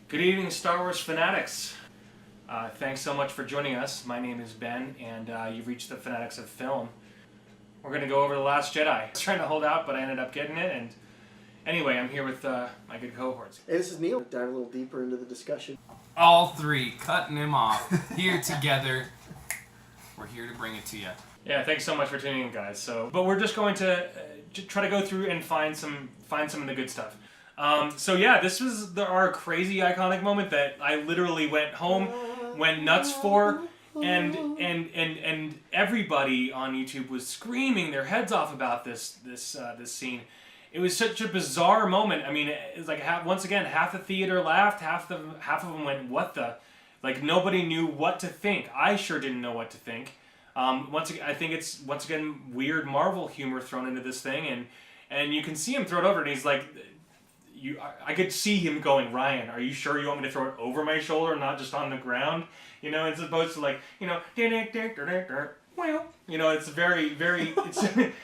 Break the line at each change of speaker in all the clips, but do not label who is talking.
Good evening, Star Wars fanatics. Thanks so much for joining us. My name is Ben, and you've reached the Fanatics of Film. We're going to go over The Last Jedi. I was trying to hold out, but I ended up getting it, and anyway, I'm here with my good cohorts.
Hey, this is Neil. Dive a little deeper into the discussion.
All three, cutting him off, here together. We're here to bring it to you.
Yeah, thanks so much for tuning in, guys. But we're just going to try to go through and find some of the good stuff. So yeah, this was our crazy iconic moment that I literally went home, went nuts for, and everybody on YouTube was screaming their heads off about this scene. It was such a bizarre moment. I mean, it's like once again, half the theater laughed, half of them went, "What the?" Like nobody knew what to think. I sure didn't know what to think. Once again, I think it's weird Marvel humor thrown into this thing, and you can see him throw it over, and he's like. I could see him going, Ryan, are you sure you want me to throw it over my shoulder, not just on the ground? You know, as opposed to like, you know, well, you know, it's very,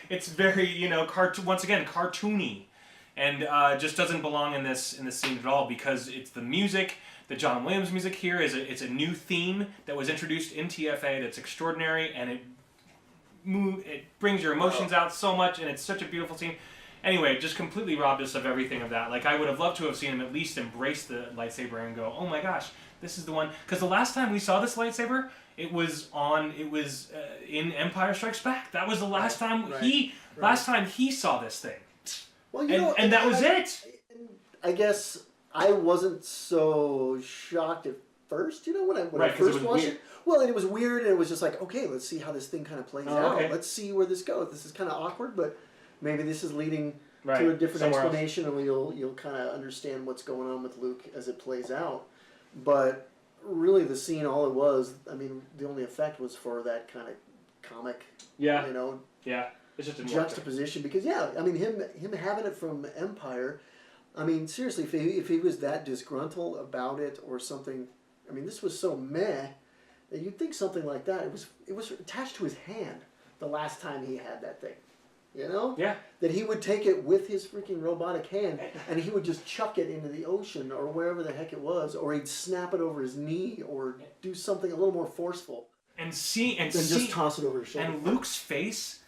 it's very, you know, once again, cartoony, and just doesn't belong in this scene at all because it's the music. The John Williams music here it's a new theme that was introduced in TFA that's extraordinary, and it brings your emotions out so much, and it's such a beautiful scene. Anyway, just completely robbed us of everything of that. Like, I would have loved to have seen him at least embrace the lightsaber and go, oh my gosh, this is the one. Because the last time we saw this lightsaber, it was in Empire Strikes Back. That was the last time last time he saw this thing.
Well, you know,
and that was it.
I guess I wasn't so shocked at first, you know, when I first watched it. Well, and it was weird, and it was just like, okay, let's see how this thing kind of plays out. Okay. Let's see where this goes. This is kind of awkward, but maybe this is leading to a different explanation, and you'll kind of understand what's going on with Luke as it plays out. But really, the scene, all it was, I mean, the only effect was for that kind of comic, you know,
it's just
juxtaposition. Because I mean, him having it from Empire, I mean, seriously, if he was that disgruntled about it or something, I mean, this was so meh that you'd think something like that. It was attached to his hand the last time he had that thing. You know?
Yeah.
That he would take it with his freaking robotic hand and he would just chuck it into the ocean or wherever the heck it was, or he'd snap it over his knee or do something a little more forceful.
And
just toss it over his shoulder.
And Luke's face,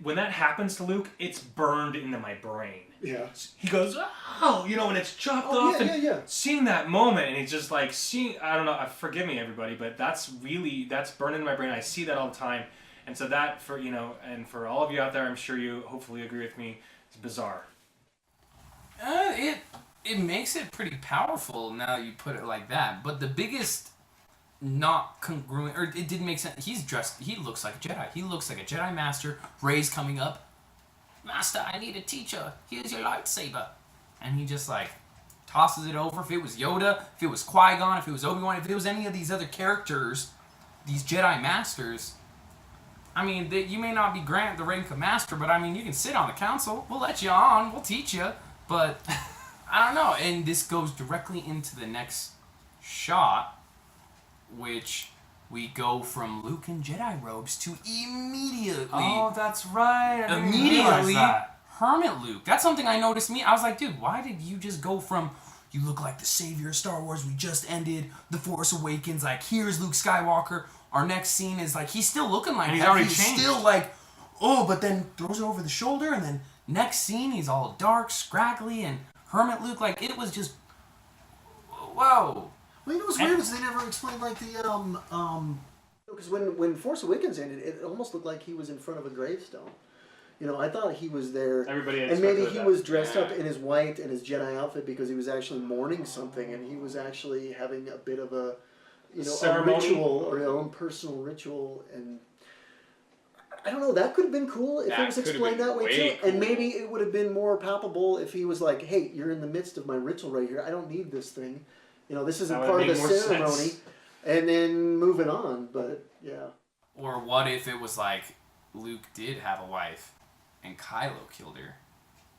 when that happens to Luke, it's burned into my brain.
Yeah.
He goes, oh, you know, and it's chopped off.
Yeah.
Seeing that moment, and he's just like, I don't know, forgive me everybody, but that's burned into my brain. I see that all the time. And so that, for you know, and for all of you out there, I'm sure you hopefully agree with me, it's bizarre.
It makes it pretty powerful now you put it like that. But the biggest not congruent, or it didn't make sense. He looks like a Jedi. He looks like a Jedi Master. Rey's coming up. Master, I need a teacher. Here's your lightsaber. And he just like tosses it over. If it was Yoda, if it was Qui-Gon, if it was Obi-Wan, if it was any of these other characters, these Jedi Masters, I mean, you may not be granted the rank of master, but I mean, you can sit on the council. We'll let you on. We'll teach you. But I don't know. And this goes directly into the next shot, which we go from Luke in Jedi robes to immediately.
Oh, that's right. I didn't
immediately
that.
Hermit Luke. That's something I noticed. I was like, dude, why did you just go from you look like the savior of Star Wars? We just ended The Force Awakens. Like, here's Luke Skywalker. Our next scene is like he's still looking like
he's
that.
already
he's
changed.
Still like, oh, but then throws it over the shoulder, and then next scene he's all dark, scraggly, and Hermit Luke. Like it was just, whoa.
Well, you know what's weird is they never explained like the because when Force Awakens ended, it almost looked like he was in front of a gravestone. You know, I thought he was there, and maybe he was dressed up in his white and his Jedi outfit because he was actually mourning something, and he was actually having a bit of a a ritual or his own personal ritual, and I don't know. That could have been cool if it was explained that way too, and maybe it would have been more palpable if he was like, "Hey, you're in the midst of my ritual right here. I don't need this thing. You know, this isn't part of the ceremony." And then moving on, but yeah.
Or what if it was like Luke did have a wife, and Kylo killed her,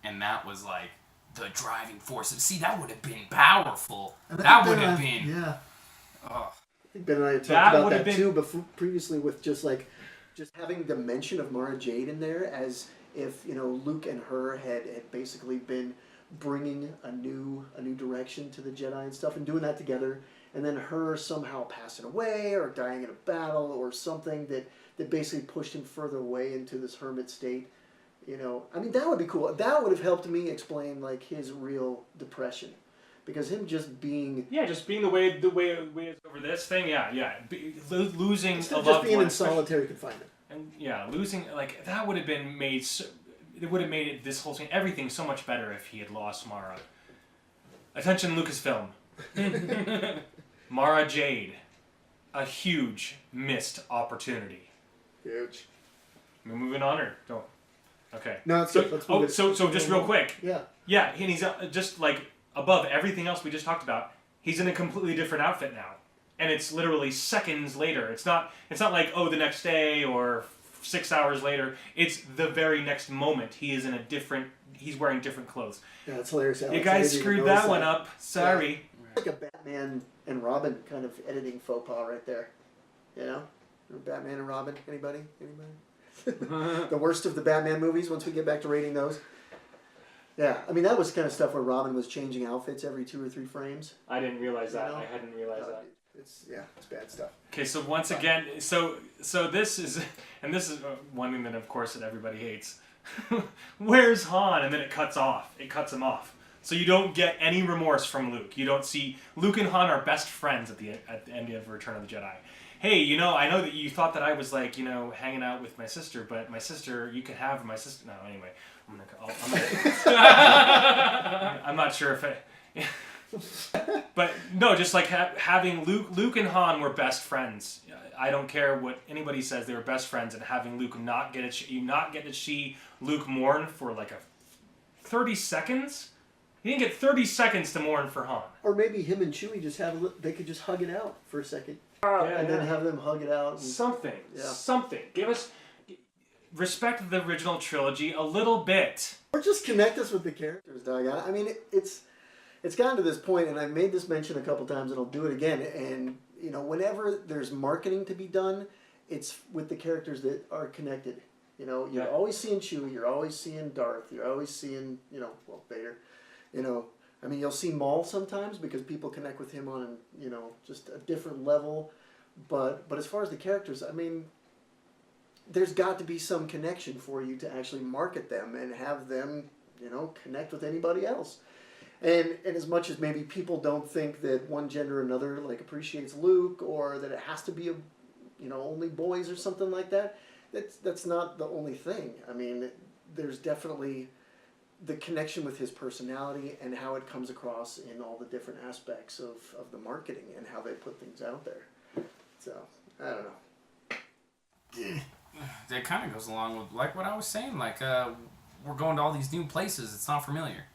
and that was like the driving force. See, that would have been powerful. That would have been.
Yeah.
Oh.
I think Ben and I had talked about that too previously with just having the mention of Mara Jade in there as if, you know, Luke and her had basically been bringing a new direction to the Jedi and stuff, and doing that together, and then her somehow passing away or dying in a battle or something that basically pushed him further away into this hermit state. You know, I mean, that would be cool. That would have helped me explain like his real depression, because him just being
the way it's over this thing, losing a loved one,
just being in solitary confinement,
and losing like that would have been made. It would have made it, this whole thing, everything so much better if he had lost Mara. Attention, Lucasfilm. Mara Jade, a huge missed opportunity.
Huge.
We're moving on, or don't? Okay.
No, it's good. Let's move it.
So just real quick.
Yeah.
Yeah, and he's just like above everything else we just talked about. He's in a completely different outfit now, and it's literally seconds later. It's not like the next day or 6 hours later. It's the very next moment. He is in a different. He's wearing different clothes.
Yeah, that's hilarious.
You guys screwed that one up. Sorry.
Yeah. Like a Batman and Robin kind of editing faux pas right there. You know, Batman and Robin. Anybody? The worst of the Batman movies. Once we get back to rating those. Yeah, I mean that was kind of stuff where Robin was changing outfits every 2 or 3 frames.
I didn't realize that. I hadn't realized that.
It's bad stuff.
Okay, so once again, so this is one thing that of course that everybody hates. Where's Han? And then it cuts off. It cuts him off. So you don't get any remorse from Luke. You don't see Luke and Han are best friends at the end of Return of the Jedi. Hey, I know that you thought that I was like, hanging out with my sister, but my sister, you can have my sister. No, anyway, I'm not sure if but no, just like having Luke and Han were best friends. I don't care what anybody says, they were best friends, and having Luke not get to see Luke mourn for like 30 seconds. You didn't get 30 seconds to mourn for Han.
Or maybe him and Chewie they could just hug it out for a second. Then have them hug it out.
Something. Give us... Respect the original trilogy a little bit.
Or just connect us with the characters, Doug. I mean, it's gotten to this point, and I've made this mention a couple times, and I'll do it again. And, whenever there's marketing to be done, it's with the characters that are connected. You're always seeing Chewie, you're always seeing Darth, you're always seeing, Vader. I mean, you'll see Maul sometimes because people connect with him on, just a different level. But as far as the characters, I mean, there's got to be some connection for you to actually market them and have them, connect with anybody else. And as much as maybe people don't think that one gender or another like appreciates Luke, or that it has to be only boys or something like that, that's not the only thing. I mean, there's definitely the connection with his personality and how it comes across in all the different aspects of the marketing and how they put things out there. So, I don't know.
That kind of goes along with like what I was saying. Like, we're going to all these new places. It's not familiar.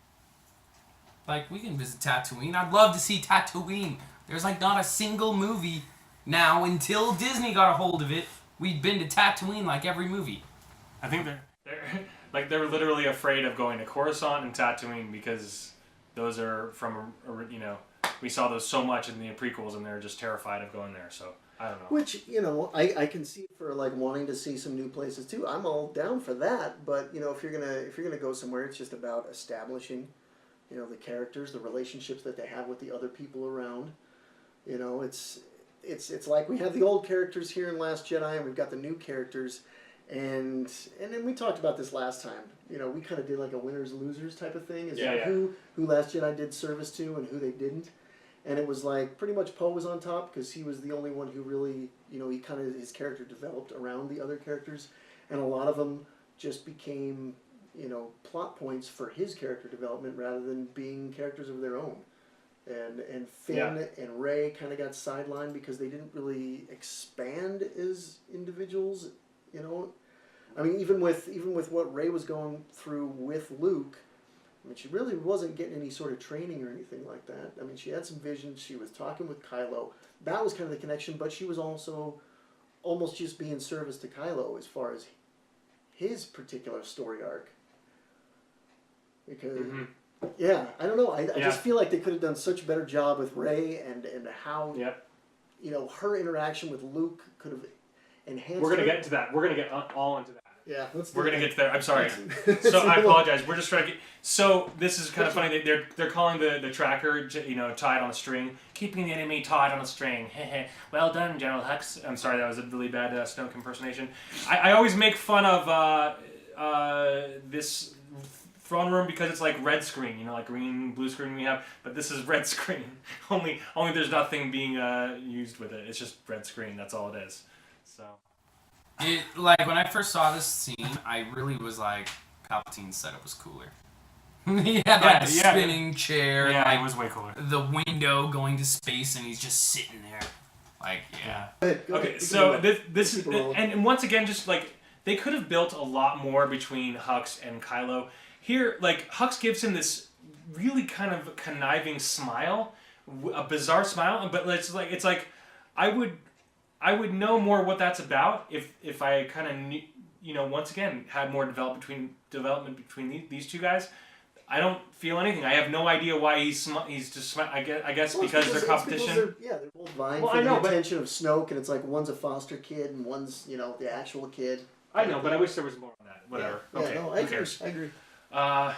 Like, we can visit Tatooine. I'd love to see Tatooine. There's like not a single movie now until Disney got a hold of it. We'd been to Tatooine like every movie.
I think they're literally afraid of going to Coruscant and Tatooine because those are from we saw those so much in the prequels, and they're just terrified of going there. So I don't know.
Which I can see for like wanting to see some new places too. I'm all down for that. But if you're gonna go somewhere, it's just about establishing, the characters, the relationships that they have with the other people around. It's like we have the old characters here in Last Jedi, and we've got the new characters. And then we talked about this last time. We kind of did like a winners losers type of thing. Who Last Jedi did service to and who they didn't. And it was like pretty much Poe was on top because he was the only one who really, he kind of, his character developed around the other characters. And a lot of them just became, plot points for his character development rather than being characters of their own. And Finn and Rey kind of got sidelined because they didn't really expand as individuals. I mean, even with what Rey was going through with Luke, I mean, she really wasn't getting any sort of training or anything like that. I mean, she had some visions. She was talking with Kylo. That was kind of the connection, but she was also almost just being service to Kylo as far as his particular story arc. Because, I don't know. I just feel like they could have done such a better job with Rey and how, her interaction with Luke could have enhanced.
We're going to get into that. We're going to get all into that.
Yeah,
we're gonna get to there. I'm sorry. So I apologize. We're just trying to get. So this is kind of funny. They're calling the tracker, tied on a string, keeping the enemy tied on a string. Well done, General Hux. I'm sorry, that was a really bad Snoke impersonation. I always make fun of this throne room because it's like red screen, like green, blue screen we have, but this is red screen. only there's nothing being used with it. It's just red screen. That's all it is. So.
Like, when I first saw this scene, I really was like, Palpatine's setup was cooler. He had, like, the spinning chair.
Yeah,
like,
it was way cooler.
The window going to space, and he's just sitting there. Like, yeah.
Okay, so this is... And once again, just, like, they could have built a lot more between Hux and Kylo. Here, like, Hux gives him this really kind of conniving smile, a bizarre smile, but it's like I would know more what that's about if I kind of knew, once again, had more development between these two guys. I don't feel anything. I have no idea why he's just. I guess because they're competition.
They're both vying for the attention of Snoke, and it's like one's a foster kid and one's the actual kid.
I know, but I wish there was more on that. Whatever.
Yeah,
okay.
No, I agree.
I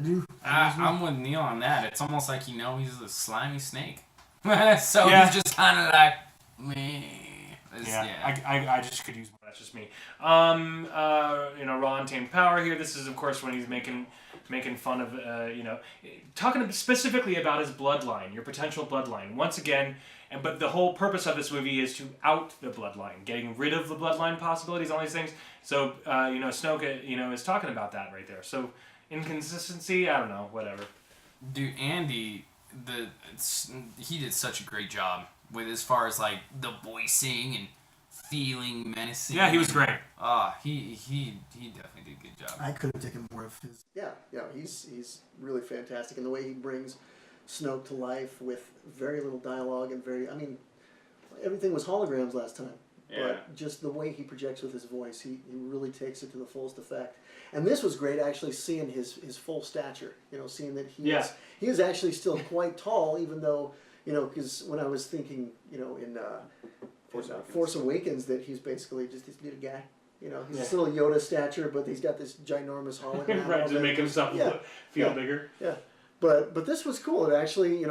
do. I'm with Neil on that. It's almost like he's a slimy snake. So he's just kind of like me.
I just could use more. That's just me. Raw and tamed power here. This is, of course, when he's making fun of, talking specifically about his bloodline, your potential bloodline. Once again, but the whole purpose of this movie is to out the bloodline, getting rid of the bloodline possibilities, all these things. So, Snoke, is talking about that right there. So, inconsistency, I don't know, whatever.
Dude, Andy, he did such a great job with as far as like the voicing and feeling menacing.
Yeah, he was great.
He definitely did a good job.
I could have taken more of his. Yeah, he's really fantastic, and the way he brings Snoke to life with very little dialogue and everything was holograms last time. Yeah. But just the way he projects with his voice, he really takes it to the fullest effect. And this was great, actually seeing his full stature. Seeing that he is actually still quite tall, even though because when I was thinking, in Force Awakens, that he's basically just this little guy. He's still a Yoda stature, but he's got this ginormous hologram.
Right, to make himself feel bigger.
Yeah. But this was cool. It actually,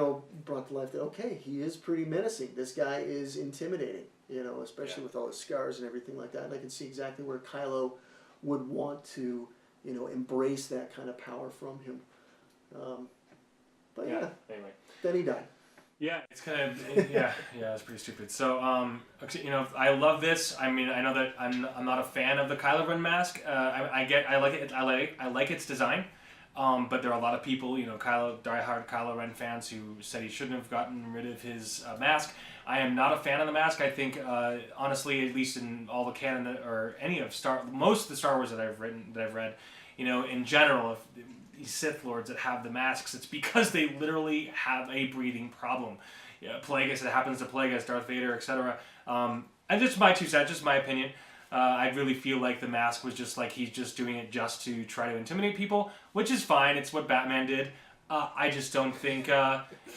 brought to life that, okay, he is pretty menacing. This guy is intimidating, especially with all his scars and everything like that. And I can see exactly where Kylo would want to, embrace that kind of power from him. Anyway. Then he died.
Yeah, it's kind of it's pretty stupid. So I love this. I mean, I know that I'm not a fan of the Kylo Ren mask. I like its design. But there are a lot of people, diehard Kylo Ren fans who said he shouldn't have gotten rid of his mask. I am not a fan of the mask. I think, honestly, at least in all the canon or most of the Star Wars that I've read, in general, if these Sith Lords that have the masks, it's because they literally have a breathing problem. Plagueis, it happens to Plagueis, Darth Vader, etc. And just my 2 cents, just my opinion. I really feel like the mask was just like he's just doing it just to try to intimidate people, which is fine. It's what Batman did. I just don't think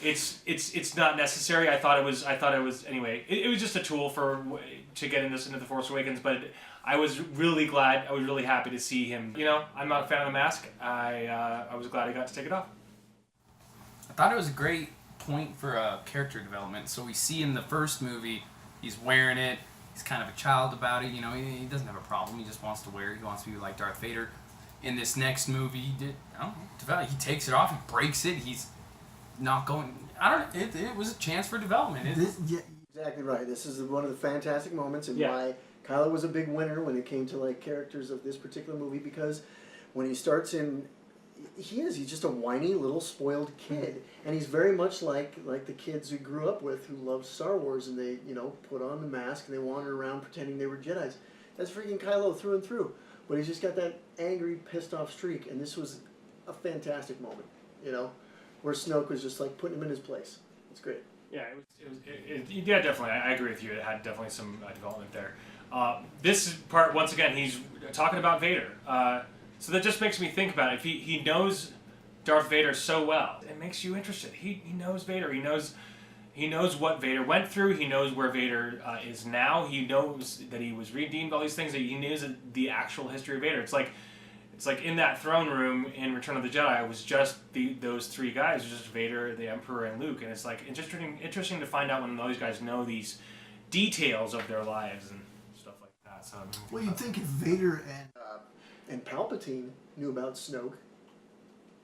it's not necessary. I thought it was anyway. It was just a tool to get into the Force Awakens. But I was really glad. I was really happy to see him. I'm not a fan of the mask. I was glad I got to take it off.
I thought it was a great point for character development. So we see in the first movie, he's wearing it. He's kind of a child about it, he doesn't have a problem. He just wants to wear it. He wants to be like Darth Vader. In this next movie, he takes it off, he breaks it. He's not going. It was a chance for development.
Exactly right. This is one of the fantastic moments and why Kylo was a big winner when it came to like characters of this particular movie, because when he starts in, he's just a whiny little spoiled kid, and he's very much like the kids we grew up with who loved Star Wars, and they put on the mask and they wandered around pretending they were Jedis. That's freaking Kylo through and through, but he's just got that angry, pissed off streak, and this was a fantastic moment, where Snoke was just like putting him in his place. It's great.
Yeah, yeah, definitely. I agree with you. It had definitely some development there. This part, once again, he's talking about Vader. So that just makes me think about it. If he knows Darth Vader so well, it makes you interested. He knows Vader. He he knows what Vader went through. He knows where Vader is now. He knows that he was redeemed. All these things that he knows the actual history of Vader. It's like in that throne room in Return of the Jedi. It was just those three guys. It was just Vader, the Emperor, and Luke. And it's like interesting to find out when those guys know these details of their lives and stuff like that. So
well, you'd think if Vader and Palpatine knew about Snoke,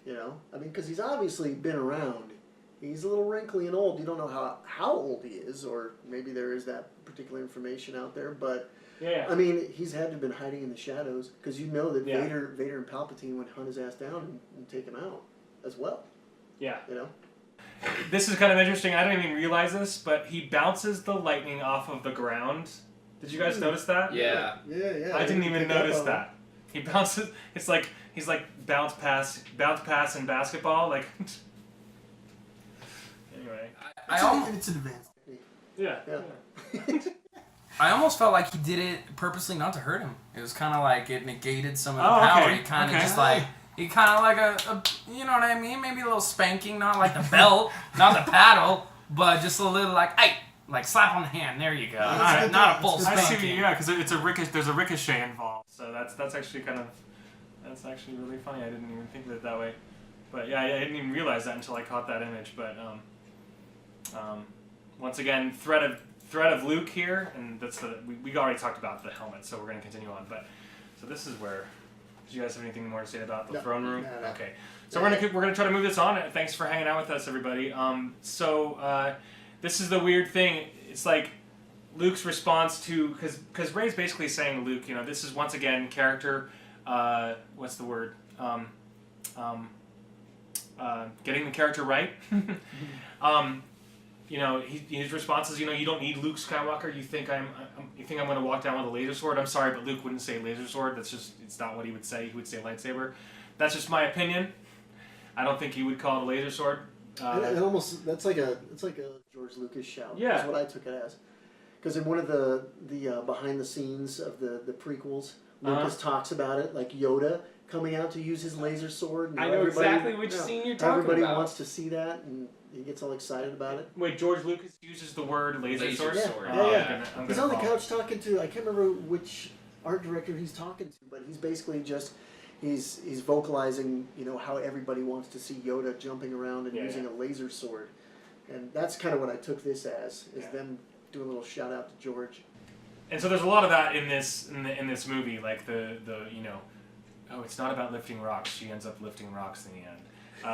you know, I mean, because he's obviously been around. He's a little wrinkly and old. You don't know how old he is, or maybe there is that particular information out there. But
yeah.
I mean, he's had to have been hiding in the shadows because you know that Vader and Palpatine would hunt his ass down and take him out as well.
Yeah.
You know.
This is kind of interesting. I didn't even realize this, but he bounces the lightning off of the ground. Did you guys notice that?
Yeah.
Yeah.
I didn't even notice that. He bounces. It's like he's like bounce pass in basketball. Like anyway,
it's an advanced technique.
Yeah.
I almost felt like he did it purposely not to hurt him. It was kind of like it negated some of the power.
Okay.
He kind of just like. He kind of like a, you know what I mean? Maybe a little spanking, not like the belt, not the paddle, but just a little like, hey, like slap on the hand. There you go. Not a full spanking.
I see. Yeah, because there's a ricochet involved. So that's actually that's actually really funny. I didn't even think of it that way. But yeah, I didn't even realize that until I caught that image. But once again, threat of Luke here, and that's we already talked about the helmet, so we're going to continue on. But so this is where. Do you guys have anything more to say about the throne room?
No.
Okay, so we're gonna try to move this on. Thanks for hanging out with us, everybody. This is the weird thing. It's like Luke's response to because Rey's basically saying to Luke, you know, this is once again character. What's the word? Getting the character right. You know, his response is, you know, you don't need Luke Skywalker. You think I'm going to walk down with a laser sword? I'm sorry, but Luke wouldn't say laser sword. It's not what he would say. He would say lightsaber. That's just my opinion. I don't think he would call it a laser sword.
It's like a George Lucas shout. Yeah, that's what I took it as. Because in one of the behind the scenes of the prequels, Lucas talks about it, like Yoda coming out to use his laser sword. And
I know exactly which scene you're talking
about. Everybody wants to see that, and he gets all excited about it.
Wait, George Lucas uses the word laser sword?
Yeah. He's on the couch talking to, I can't remember which art director he's talking to, but he's basically just, he's vocalizing, you know, how everybody wants to see Yoda jumping around and using a laser sword. And that's kind of what I took this as, is them doing a little shout out to George.
And so there's a lot of that in this movie, like the you know, it's not about lifting rocks. She ends up lifting rocks in the end. What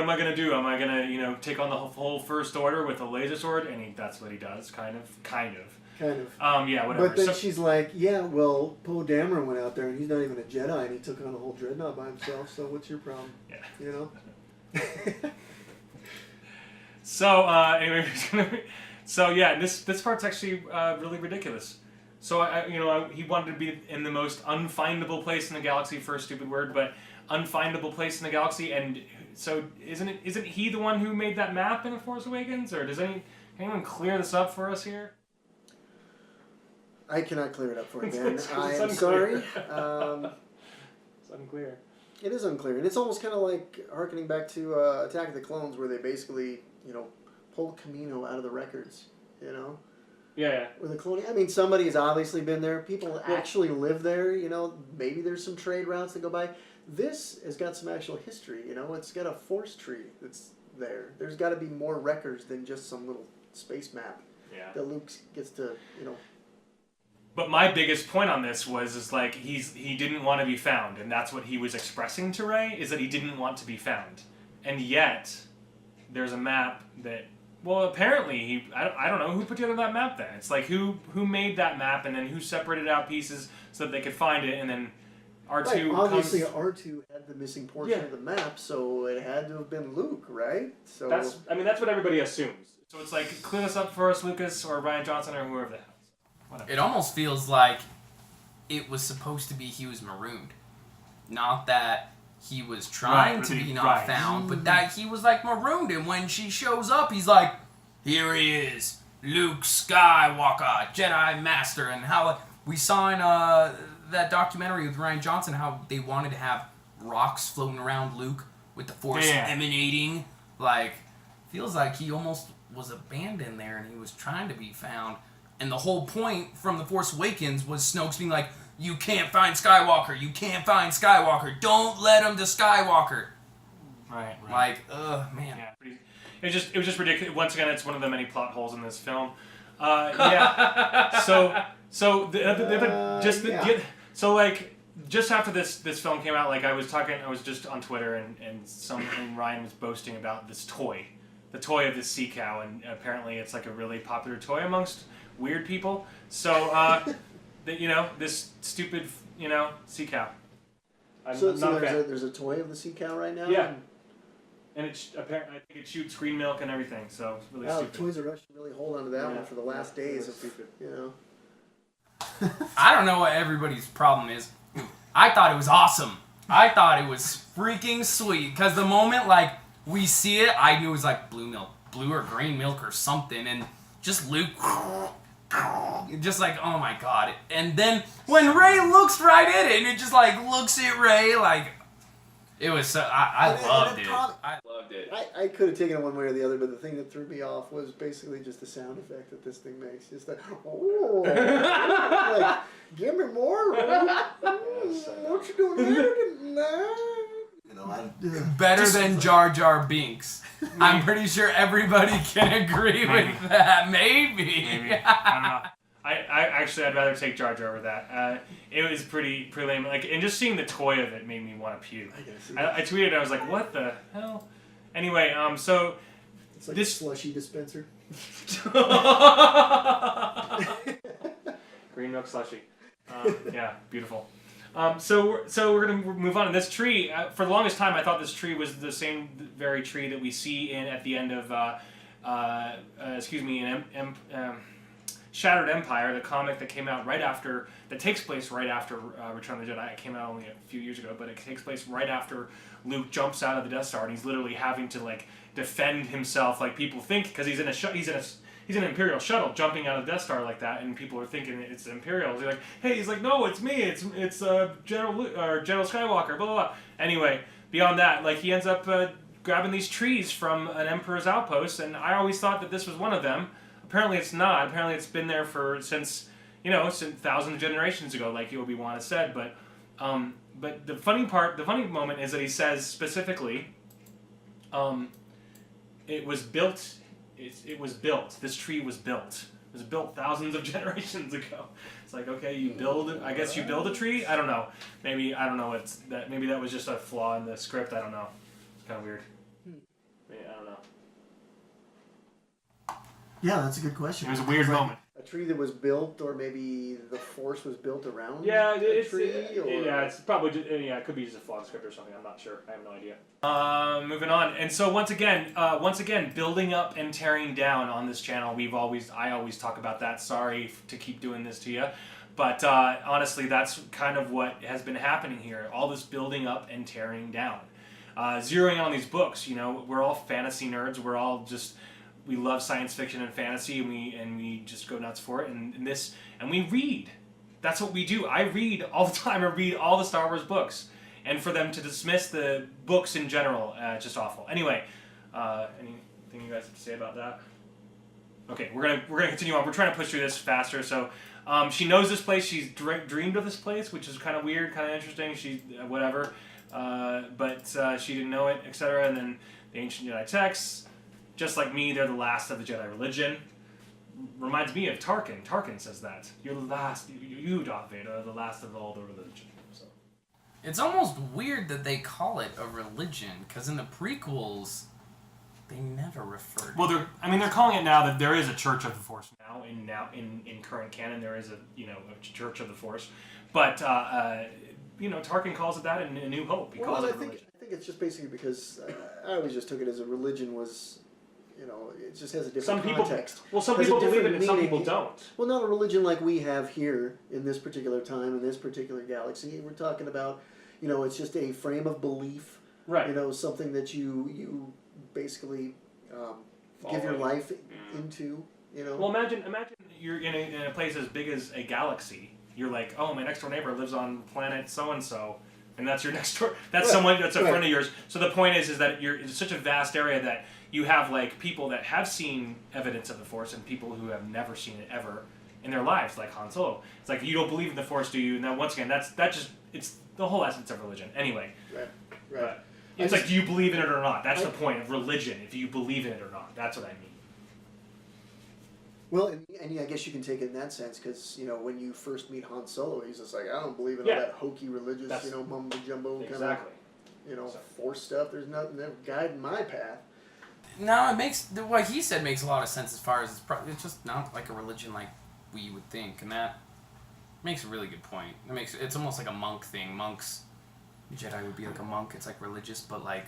am I going to do? Am I going to, you know, take on the whole First Order with a laser sword? And that's what he does, kind of. Yeah, whatever.
But then she's like, yeah, well, Poe Dameron went out there and he's not even a Jedi and he took on a whole dreadnought by himself, so what's your problem?
Yeah.
You know?
So, anyway, this part's actually really ridiculous. So, he wanted to be in the most unfindable place in the galaxy, for a stupid word, but unfindable place in the galaxy, and so isn't he the one who made that map in The Force Awakens, or does anyone clear this up for us here?
I cannot clear it up for you, Dan. I am sorry.
It's unclear.
It is unclear, and it's almost kind of like harkening back to Attack of the Clones, where they basically, you know, pulled Camino out of the records, you know?
Yeah.
With the cloning, I mean, somebody has obviously been there. People actually live there, you know. Maybe there's some trade routes that go by. This has got some actual history, you know. It's got a force tree that's there. There's got to be more records than just some little space map that Luke gets to, you know.
But my biggest point on this is like he didn't want to be found, and that's what he was expressing to Rey, is that he didn't want to be found. And yet, there's a map that, well, apparently I don't know who put together that map then. It's like who made that map, and then who separated out pieces so that they could find it, and then R2
obviously R2 had the missing portion of the map, so it had to have been Luke, right? So
that's what everybody assumes. So it's like, clear this up for us, Lucas or Rian Johnson or whoever the hell. Whatever.
It almost feels like it was supposed to be he was marooned. Not that he was trying to be not found, but that he was like marooned, and when she shows up, he's like, here he is, Luke Skywalker, Jedi Master, and how we saw in that documentary with Rian Johnson how they wanted to have rocks floating around Luke with the Force emanating, like feels like he almost was abandoned there and he was trying to be found. And the whole point from The Force Awakens was Snoke's being like, you can't find Skywalker, you can't find Skywalker, don't let him to Skywalker.
Right.
Like, man.
Yeah, it was just ridiculous. Once again, it's one of the many plot holes in this film. So just after this film came out, like I was just on Twitter and Ryan was boasting about this toy, the toy of the sea cow, and apparently it's like a really popular toy amongst weird people. So this stupid sea cow.
So there's a toy of the sea cow right now.
Yeah. And apparently, I think it shoots green milk and everything, so it's really stupid.
Toys R Us should really hold on to that one for the last days of stupid.
I don't know what everybody's problem is. I thought it was awesome. I thought it was freaking sweet because the moment we see it, I knew it was like blue or green milk or something, and just Luke, just like, oh my god. And then when Rey looks right at it, and it just looks at Rey like. It was so... I loved it. I loved it.
I could have taken it one way or the other, but the thing that threw me off was basically just the sound effect that this thing makes. Just like, give me more. What you doing here?
Better than Jar Jar Binks. I'm pretty sure everybody can agree with that. Maybe.
I don't know. I'd rather take Jar Jar over that. It was pretty lame. And just seeing the toy of it made me want to puke. I tweeted, I was like, what the hell? Anyway, so
it's like this slushy dispenser.
Green milk slushy. Yeah, beautiful. So we're gonna move on. And this tree, for the longest time, I thought this tree was the same very tree that we see at the end of Shattered Empire, the comic that came out that takes place right after Return of the Jedi. It came out only a few years ago, but it takes place right after Luke jumps out of the Death Star, and he's literally having to defend himself, like people think, because he's in an Imperial shuttle jumping out of the Death Star like that, and people are thinking it's Imperials. They're like, hey, he's like, no, it's me, it's General Skywalker, blah blah blah. Anyway, beyond that, he ends up grabbing these trees from an Emperor's outpost, and I always thought that this was one of them. Apparently it's not. Apparently it's been there since thousands of generations ago, like Obi-Wan has said. But the funny moment is that he says specifically, it was built. It was built. This tree was built. It was built thousands of generations ago. It's like, okay, you build. I guess you build a tree. I don't know. Maybe I don't know. Maybe that was just a flaw in the script. I don't know. It's kind of weird. I don't know.
Yeah, that's a good question.
It was a weird moment.
A tree that was built, or maybe the Force was built around.
Yeah,
it's
probably just, it could be just a flawed script or something. I'm not sure. I have no idea. Moving on, and so once again, building up and tearing down on this channel. I always talk about that. Sorry to keep doing this to you, but honestly, that's kind of what has been happening here. All this building up and tearing down, zeroing in on these books. We're all fantasy nerds. We're all just. We love science fiction and fantasy, and we just go nuts for it. And we read. That's what we do. I read all the time. I read all the Star Wars books, and for them to dismiss the books in general, just awful. Anyway, anything you guys have to say about that? Okay, we're gonna continue on. We're trying to push through this faster. So, she knows this place. She's dreamed of this place, which is kind of weird, kind of interesting. She whatever, but she didn't know it, etc. And then the ancient Jedi texts. Just like me, they're the last of the Jedi religion. Reminds me of Tarkin. Tarkin says that. You're the last, you, Darth Vader, are the last of all the religion. So.
It's almost weird that they call it a religion, because in the prequels, they never referred.
Well, they're calling it now that there is a Church of the Force now in current canon. There is a Church of the Force, but Tarkin calls it that in A New Hope. He calls it a religion.
I think it's just basically because I always just took it as a religion was. It just has a different context.
Some people believe it and some people don't.
Well, not a religion like we have here in this particular time, in this particular galaxy. We're talking about, it's just a frame of belief.
Right.
Something that you basically give your life into,
Well, imagine you're in a place as big as a galaxy. You're like, oh, my next door neighbor lives on planet so-and-so. and that's your next door. That's someone that's a friend of yours. So the point is that it's such a vast area that you have like people that have seen evidence of the Force and people who have never seen it ever in their lives, like Han Solo. It's like, you don't believe in the Force, do you? And then once again, it's the whole essence of religion. Anyway,
right.
It's like, do you believe in it or not? That's the point of religion. If you believe in it or not, that's what I mean.
Well, and I guess you can take it in that sense, because, you know, when you first meet Han Solo, he's just like, I don't believe in all that hokey religious, mumbo jumbo kind of, Force stuff. There's nothing that guiding my path.
No, it makes what he said makes a lot of sense as far as it's just not like a religion like we would think, and that makes a really good point. It's almost like a monk thing. Monks, Jedi would be like a monk. It's like religious, but like.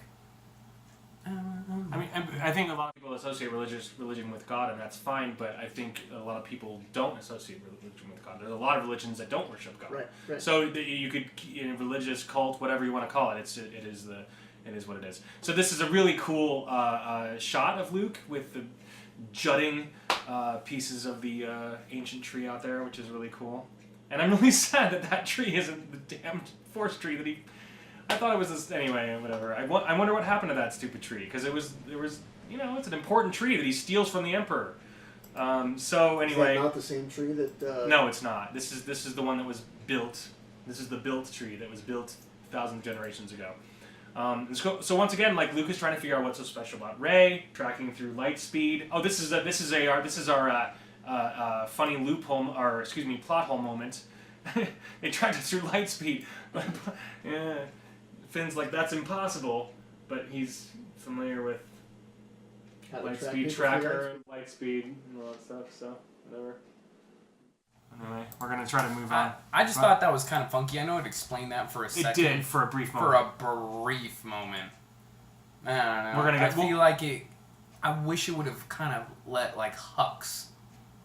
I think a lot of people associate religion with God, and that's fine. But I think a lot of people don't associate religion with God. There's a lot of religions that don't worship God.
Right.
So you could, religious cult, whatever you want to call it. It is what it is. So this is a really cool shot of Luke with the jutting pieces of the ancient tree out there, which is really cool. And I'm really sad that tree isn't the damn Force tree that he. I thought it was this anyway. Whatever. I wonder what happened to that stupid tree, because there was it's an important tree that he steals from the Emperor. So anyway.
Is that not the same tree that?
No, it's not. This is the one that was built. This is the built tree that was built thousands of generations ago. So once again, like, Luke is trying to figure out what's so special about Rey, tracking through light speed. Oh, this is our funny loophole, or excuse me, plot hole moment. They tracked it through light speed. Yeah, Finn's like, that's impossible, but he's familiar with light speed tracker, light speed, and all that stuff. So whatever. Anyway, we're gonna try to move on.
I just thought that was kind of funky. I know it explained that for a second.
It did, for a brief moment.
For a brief moment. I don't know. I feel like it. I wish it would have kind of let like Hux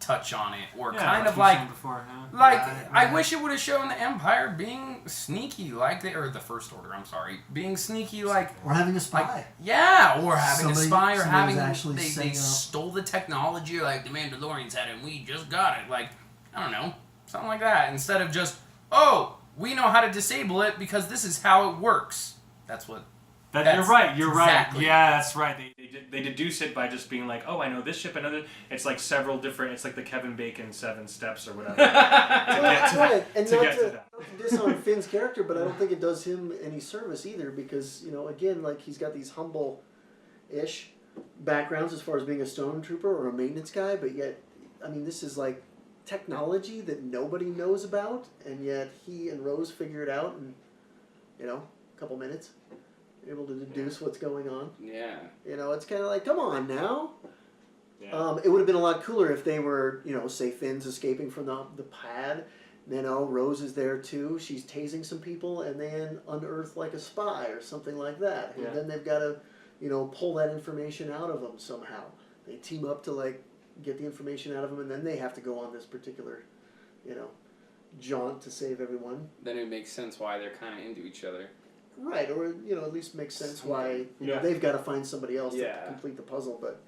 touch on it, or kind of like
before,
I wish it would have shown the Empire being sneaky, like or the First Order. I'm sorry, being sneaky, like
or having a spy.
Or having a spy, or having they stole the technology, like the Mandalorians had it, and we just got it. Like, I don't know, something like that. Instead of just, we know how to disable it because this is how it works. That's what.
You're right.
Exactly.
Yeah, that's right. They deduce it by just being like, I know this ship, another. It's like several different. It's like the Kevin Bacon 7 steps or whatever.
And not to diss on Finn's character, but I don't think it does him any service either, because again, like, he's got these humble-ish backgrounds as far as being a stormtrooper or a maintenance guy, but yet, I mean, this is like technology that nobody knows about, and yet he and Rose figure it out in a couple minutes. Able to deduce what's going on.
Yeah.
It's kind of like, come on now.
Yeah.
It would have been a lot cooler if they were, say Finn's escaping from the pad. Rose is there too. She's tasing some people and then unearthed like a spy or something like that. And then they've got to, pull that information out of them somehow. They team up to like get the information out of them, and then they have to go on this particular, jaunt to save everyone.
Then it makes sense why they're kind of into each other.
Right, or at least makes sense why they've got to find somebody else to complete the puzzle. But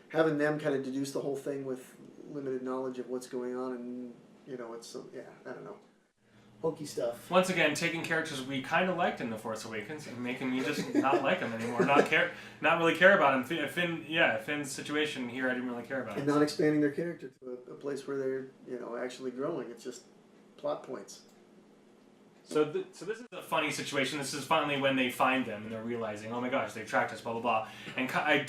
having them kind of deduce the whole thing with limited knowledge of what's going on, and it's I don't know, hokey stuff.
Once again, taking characters we kind of liked in The Force Awakens and making me just not like them anymore, not really care about them. Finn's situation here, I didn't really care about.
And not expanding their character to a place where they're actually growing. It's just plot points.
So this is a funny situation. This is finally when they find them and they're realizing, oh my gosh, they've tracked us, blah, blah, blah. And I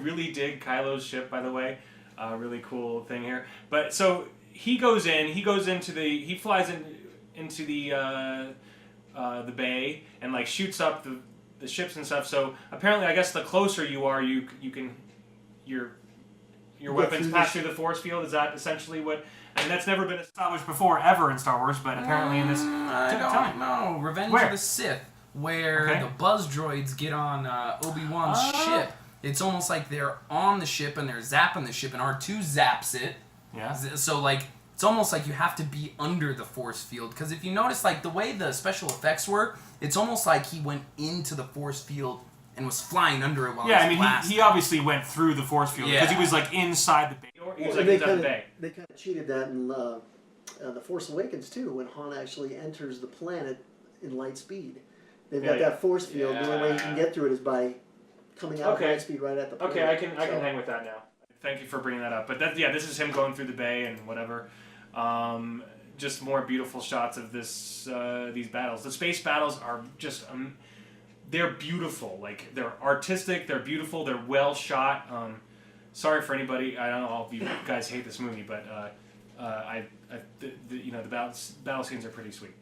really dig Kylo's ship, by the way. Really cool thing here. But so he flies into the bay and like shoots up the ships and stuff. So apparently, I guess the closer you are, you can your weapons pass through the force field. Is that essentially what? And that's never been established before, ever in Star Wars, but apparently in this...
I don't know. Revenge of the Sith, where the buzz droids get on Obi-Wan's ship. It's almost like they're on the ship and they're zapping the ship, and R2 zaps it.
Yeah.
So, like, it's almost like you have to be under the force field. Because if you notice, like, the way the special effects were, it's almost like he went into the force field and was flying under it while
he obviously went through the force field because he was, like, inside the bay. He was, like, inside the bay.
They kind of cheated that in The Force Awakens, too, when Han actually enters the planet in light speed. They've got that force field. The only way you can get through it is by coming out light speed right at the point.
Okay, I can hang with that now. Thank you for bringing that up. But this is him going through the bay and whatever. Just more beautiful shots of these battles. The space battles are just they're beautiful. Like, they're artistic, they're beautiful, they're well shot. Sorry for anybody. I don't know if you guys hate this movie, but the battle scenes are pretty sweet.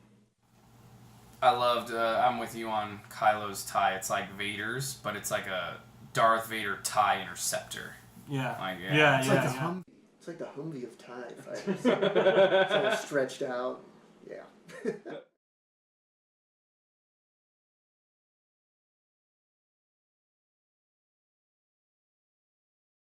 I loved. I'm with you on Kylo's tie. It's like Vader's, but it's like a Darth Vader tie interceptor.
Yeah.
Like,
It's like the Humvee. It's like the Humvee of TIE fighters. It's all stretched out. Yeah.